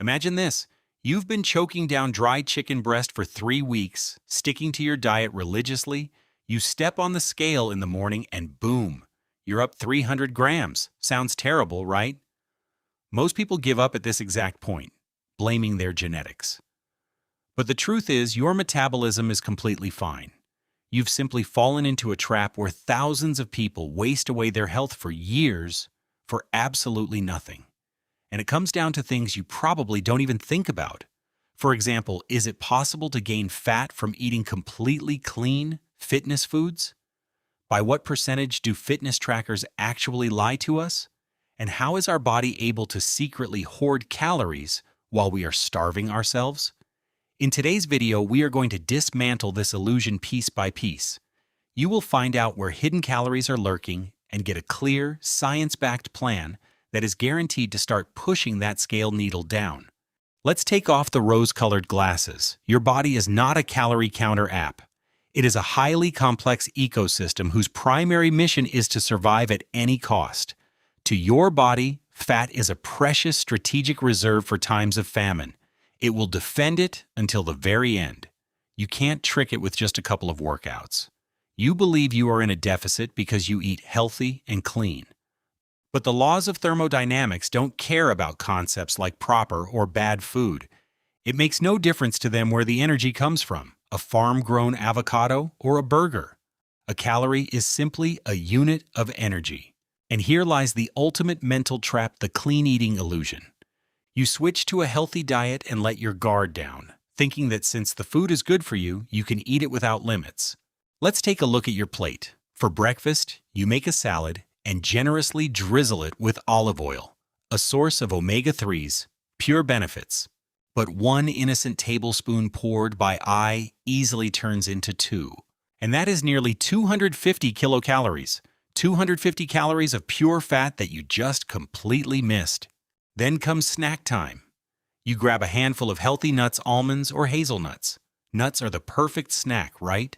Imagine this. You've been choking down dry chicken breast for 3 weeks, sticking to your diet religiously. You step on the scale in the morning and boom, you're up 300 grams. Sounds terrible, right? Most people give up at this exact point, blaming their genetics. But the truth is, your metabolism is completely fine. You've simply fallen into a trap where thousands of people waste away their health for years for absolutely nothing. And it comes down to things you probably don't even think about. For example, is it possible to gain fat from eating completely clean fitness foods? By what percentage do fitness trackers actually lie to us? And how is our body able to secretly hoard calories while we are starving ourselves? In today's video, we are going to dismantle this illusion piece by piece. You will find out where hidden calories are lurking and get a clear, science-backed plan that is guaranteed to start pushing that scale needle down. Let's take off the rose-colored glasses. Your body is not a calorie counter app. It is a highly complex ecosystem whose primary mission is to survive at any cost. To your body, fat is a precious strategic reserve for times of famine. It will defend it until the very end. You can't trick it with just a couple of workouts. You believe you are in a deficit because you eat healthy and clean. But the laws of thermodynamics don't care about concepts like proper or bad food. It makes no difference to them where the energy comes from, a farm-grown avocado or a burger. A calorie is simply a unit of energy. And here lies the ultimate mental trap, the clean eating illusion. You switch to a healthy diet and let your guard down, thinking that since the food is good for you, you can eat it without limits. Let's take a look at your plate. For breakfast, you make a salad and generously drizzle it with olive oil, a source of omega-3s, pure benefits. But one innocent tablespoon poured by eye easily turns into 2. And that is nearly 250 kilocalories, 250 calories of pure fat that you just completely missed. Then comes snack time. You grab a handful of healthy nuts, almonds, or hazelnuts. Nuts are the perfect snack, right?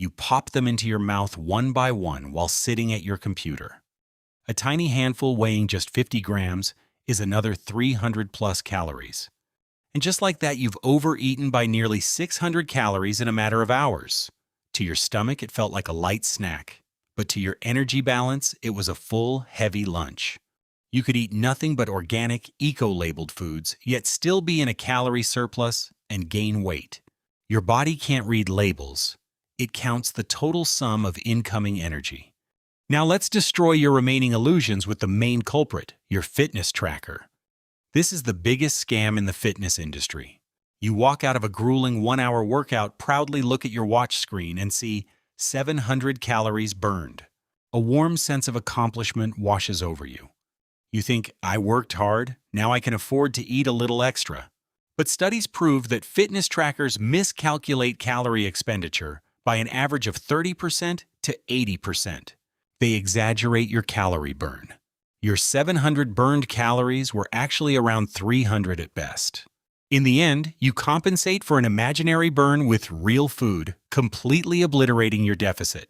You pop them into your mouth one by one while sitting at your computer. A tiny handful weighing just 50 grams is another 300 plus calories. And just like that, you've overeaten by nearly 600 calories in a matter of hours. To your stomach, it felt like a light snack. But to your energy balance, it was a full, heavy lunch. You could eat nothing but organic, eco-labeled foods, yet still be in a calorie surplus and gain weight. Your body can't read labels. It counts the total sum of incoming energy. Now let's destroy your remaining illusions with the main culprit, your fitness tracker. This is the biggest scam in the fitness industry. You walk out of a grueling 1-hour workout, proudly look at your watch screen and see 700 calories burned. A warm sense of accomplishment washes over you. You think, I worked hard, now I can afford to eat a little extra. But studies prove that fitness trackers miscalculate calorie expenditure by an average of 30% to 80%. They exaggerate your calorie burn. Your 700 burned calories were actually around 300 at best. In the end, you compensate for an imaginary burn with real food, completely obliterating your deficit.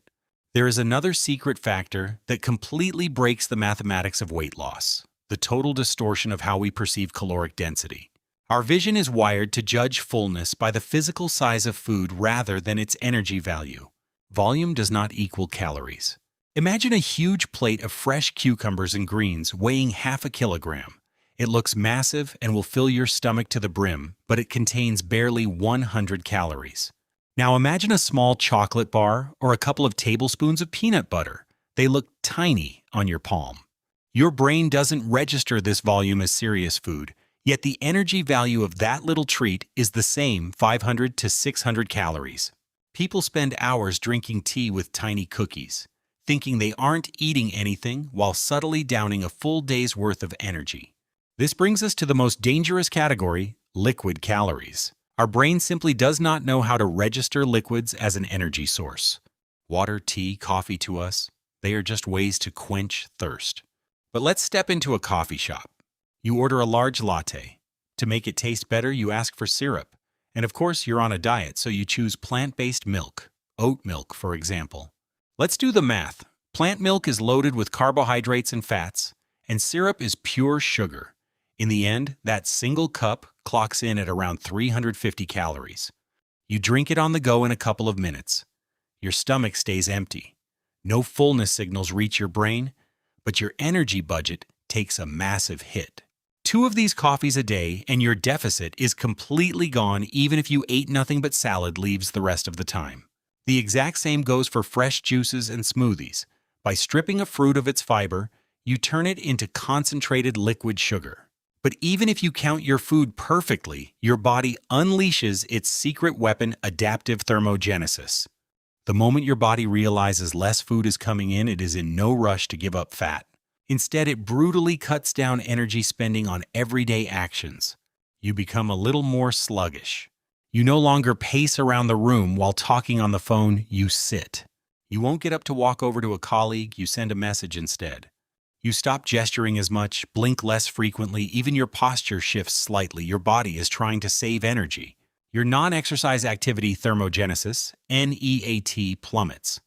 There is another secret factor that completely breaks the mathematics of weight loss, the total distortion of how we perceive caloric density. Our vision is wired to judge fullness by the physical size of food rather than its energy value. Volume does not equal calories. Imagine a huge plate of fresh cucumbers and greens weighing half a kilogram. It looks massive and will fill your stomach to the brim, but it contains barely 100 calories. Now imagine a small chocolate bar or a couple of tablespoons of peanut butter. They look tiny on your palm. Your brain doesn't register this volume as serious food, yet the energy value of that little treat is the same 500 to 600 calories. People spend hours drinking tea with tiny cookies, thinking they aren't eating anything while subtly downing a full day's worth of energy. This brings us to the most dangerous category, liquid calories. Our brain simply does not know how to register liquids as an energy source. Water, tea, coffee to us, they are just ways to quench thirst. But let's step into a coffee shop. You order a large latte. To make it taste better, you ask for syrup. And of course, you're on a diet, so you choose plant-based milk, oat milk, for example. Let's do the math. Plant milk is loaded with carbohydrates and fats, and syrup is pure sugar. In the end, that single cup clocks in at around 350 calories. You drink it on the go in a couple of minutes. Your stomach stays empty. No fullness signals reach your brain, but your energy budget takes a massive hit. 2 of these coffees a day and your deficit is completely gone even if you ate nothing but salad leaves the rest of the time. The exact same goes for fresh juices and smoothies. By stripping a fruit of its fiber, you turn it into concentrated liquid sugar. But even if you count your food perfectly, your body unleashes its secret weapon, adaptive thermogenesis. The moment your body realizes less food is coming in, it is in no rush to give up fat. Instead, it brutally cuts down energy spending on everyday actions. You become a little more sluggish. You no longer pace around the room while talking on the phone, you sit. You won't get up to walk over to a colleague, you send a message instead. You stop gesturing as much, blink less frequently, even your posture shifts slightly. Your body is trying to save energy. Your non-exercise activity thermogenesis, NEAT, plummets.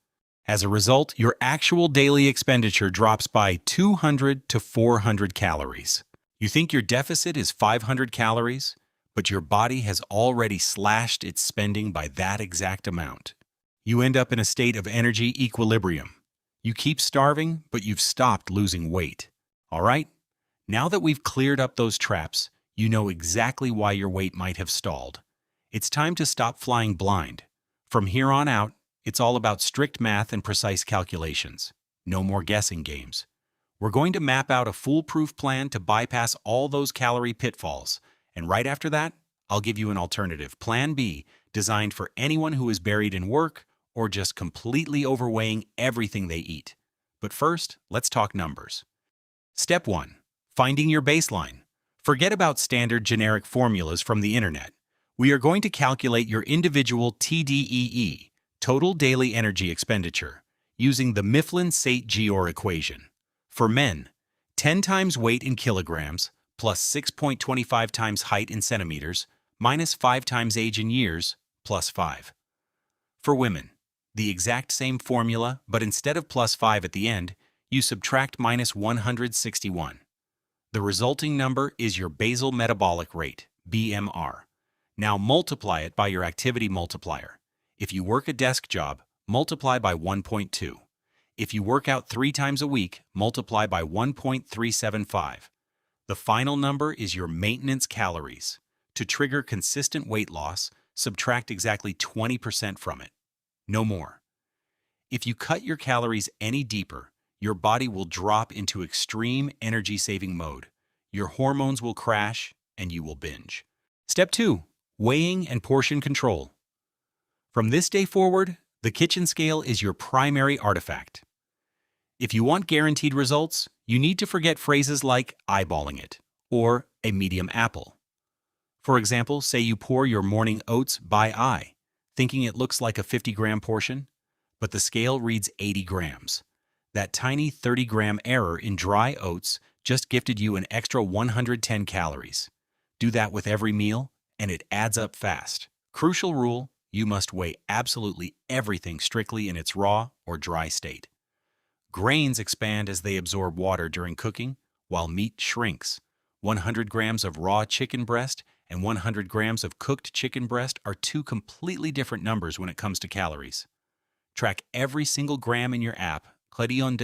As a result, your actual daily expenditure drops by 200 to 400 calories. You think your deficit is 500 calories, but your body has already slashed its spending by that exact amount. You end up in a state of energy equilibrium. You keep starving, but you've stopped losing weight. All right? Now that we've cleared up those traps, you know exactly why your weight might have stalled. It's time to stop flying blind. From here on out, it's all about strict math and precise calculations. No more guessing games. We're going to map out a foolproof plan to bypass all those calorie pitfalls. And right after that, I'll give you an alternative, Plan B, designed for anyone who is buried in work or just completely overweighing everything they eat. But first, let's talk numbers. Step 1. Finding your baseline. Forget about standard generic formulas from the internet. We are going to calculate your individual TDEE, total daily energy expenditure, using the Mifflin-St-Jeor equation. For men, 10 times weight in kilograms plus 6.25 times height in centimeters minus 5 times age in years plus 5. For women, the exact same formula, but instead of plus 5 at the end, you subtract minus 161. The resulting number is your basal metabolic rate, BMR. Now multiply it by your activity multiplier. If you work a desk job, multiply by 1.2. If you work out 3 times a week, multiply by 1.375. The final number is your maintenance calories. To trigger consistent weight loss, subtract exactly 20% from it. No more. If you cut your calories any deeper, your body will drop into extreme energy-saving mode. Your hormones will crash, and you will binge. Step 2. Weighing and portion control. From this day forward, the kitchen scale is your primary artifact. If you want guaranteed results, you need to forget phrases like eyeballing it or a medium apple. For example, say you pour your morning oats by eye, thinking it looks like a 50-gram portion, but the scale reads 80 grams. That tiny 30-gram error in dry oats just gifted you an extra 110 calories. Do that with every meal, and it adds up fast. Crucial rule, you must weigh absolutely everything strictly in its raw or dry state. Grains expand as they absorb water during cooking, while meat shrinks. 100 grams of raw chicken breast and 100 grams of cooked chicken breast are 2 completely different numbers when it comes to calories. Track every single gram in your app, including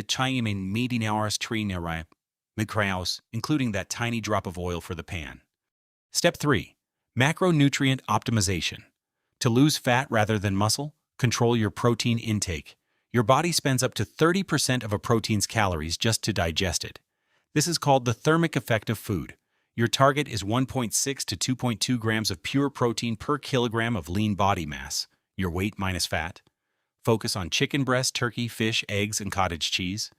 that tiny drop of oil for the pan. Step 3. Macronutrient optimization. To lose fat rather than muscle, control your protein intake. Your body spends up to 30% of a protein's calories just to digest it. This is called the thermic effect of food. Your target is 1.6 to 2.2 grams of pure protein per kilogram of lean body mass, your weight minus fat. Focus on chicken breast, turkey, fish, eggs, and cottage cheese.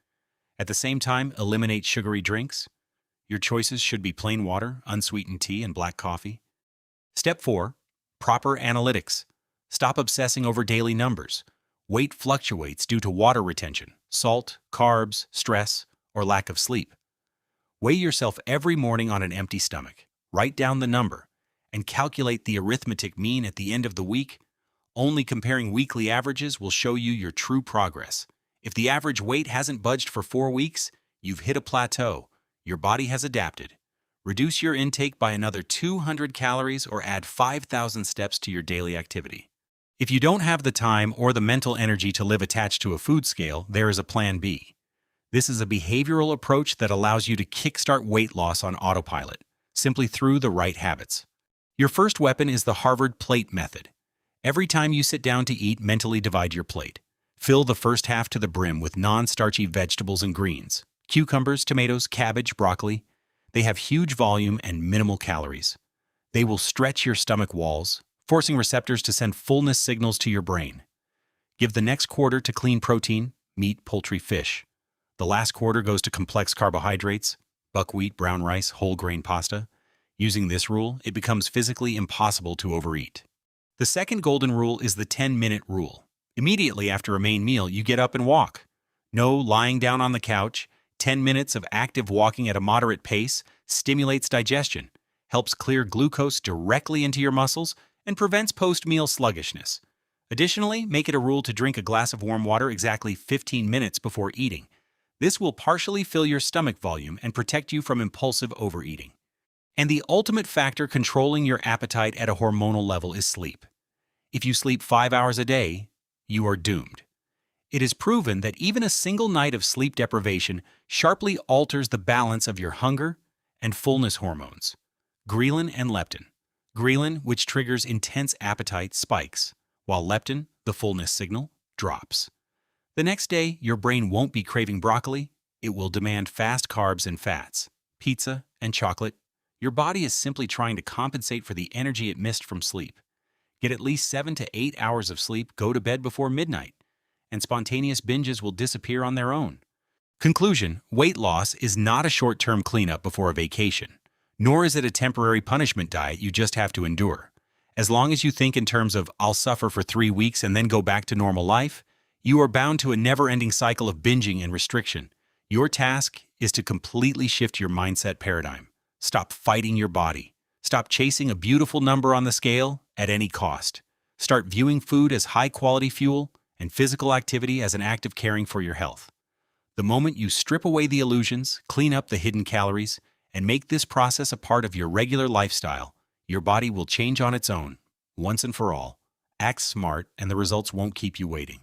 At the same time, eliminate sugary drinks. Your choices should be plain water, unsweetened tea, and black coffee. Step 4. Proper analytics. Stop obsessing over daily numbers. Weight fluctuates due to water retention, salt, carbs, stress, or lack of sleep. Weigh yourself every morning on an empty stomach. Write down the number and calculate the arithmetic mean at the end of the week. Only comparing weekly averages will show you your true progress. If the average weight hasn't budged for 4 weeks, you've hit a plateau. Your body has adapted. Reduce your intake by another 200 calories or add 5,000 steps to your daily activity. If you don't have the time or the mental energy to live attached to a food scale, there is a plan B. This is a behavioral approach that allows you to kickstart weight loss on autopilot, simply through the right habits. Your first weapon is the Harvard plate method. Every time you sit down to eat, mentally divide your plate. Fill the first half to the brim with non-starchy vegetables and greens. Cucumbers, tomatoes, cabbage, broccoli. They have huge volume and minimal calories. They will stretch your stomach walls, forcing receptors to send fullness signals to your brain. Give the next quarter to clean protein, meat, poultry, fish. The last quarter goes to complex carbohydrates, buckwheat, brown rice, whole grain pasta. Using this rule, it becomes physically impossible to overeat. The second golden rule is the 10-minute rule. Immediately after a main meal, you get up and walk. No lying down on the couch. 10 minutes of active walking at a moderate pace stimulates digestion, helps clear glucose directly into your muscles, and prevents post-meal sluggishness. Additionally, make it a rule to drink a glass of warm water exactly 15 minutes before eating. This will partially fill your stomach volume and protect you from impulsive overeating. And the ultimate factor controlling your appetite at a hormonal level is sleep. If you sleep 5 hours a day, you are doomed. It is proven that even a single night of sleep deprivation sharply alters the balance of your hunger and fullness hormones, ghrelin and leptin. Ghrelin, which triggers intense appetite, spikes, while leptin, the fullness signal, drops. The next day, your brain won't be craving broccoli. It will demand fast carbs and fats, pizza and chocolate. Your body is simply trying to compensate for the energy it missed from sleep. Get at least 7 to 8 hours of sleep, go to bed before midnight, and spontaneous binges will disappear on their own. Conclusion: weight loss is not a short-term cleanup before a vacation, nor is it a temporary punishment diet you just have to endure. As long as you think in terms of, I'll suffer for 3 weeks and then go back to normal life, you are bound to a never-ending cycle of binging and restriction. Your task is to completely shift your mindset paradigm. Stop fighting your body. Stop chasing a beautiful number on the scale at any cost. Start viewing food as high-quality fuel and physical activity as an act of caring for your health. The moment you strip away the illusions, clean up the hidden calories, and make this process a part of your regular lifestyle, your body will change on its own, once and for all. Act smart, and the results won't keep you waiting.